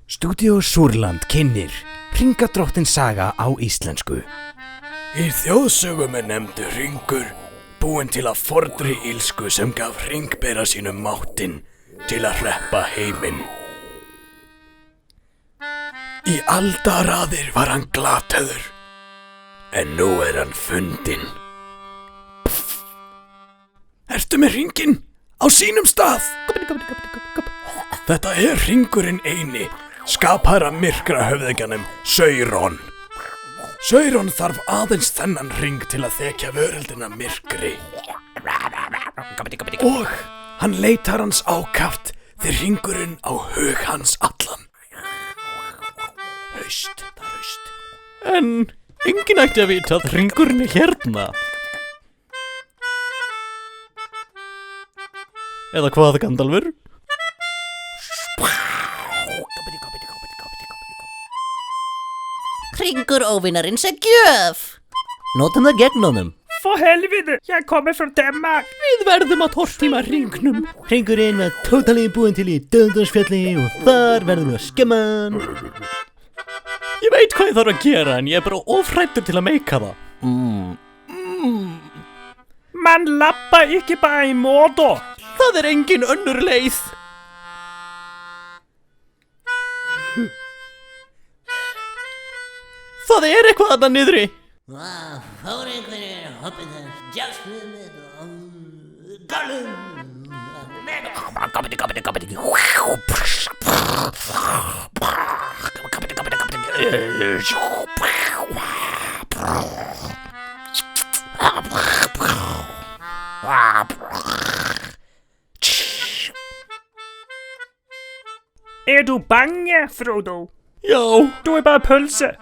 Stúdíó Súrland kynnir Hringadróttin saga á íslensku. Í þjóðsögum nefndur hringur, búinn til að fornri illsku sem gaf hringbera sínum máttinn til að hreppa heiminn. Í aldaraðir var hann glataður, en nú hann fundinn. Ertu með hringinn á sínum stað? Þetta hringurinn eini, skapara myrkra höfðingjanum Sauron. Sauron þarf aðeins þennan hring til að þekja veröldina myrkri. Og hann leitar hans ákaft þegar hringurinn á hug hans allan. Haust. En enginn ætti að vita að hringurinn hérna. Eða hvað, Gandalfur? Hringur óvinarins gjöf. Notum það gegn honum. For helvete, jeg kommer fra Danmark. Við verðum að tortíma hringnum. Hringurinn var totally búinn til í Döðunsfjalli og þar verðum við að skemma hann. Ég veit hvað ég þarf að gera en ég bara ofrættur til að meika það. Man lapper ikke bare i Mordor. Það engin önnur leið. Það eitthvað þarna niðri. Fór einhverjir hoppið þar djásnum með galum. Er du bange, Frodo? Já. Du bare pølse.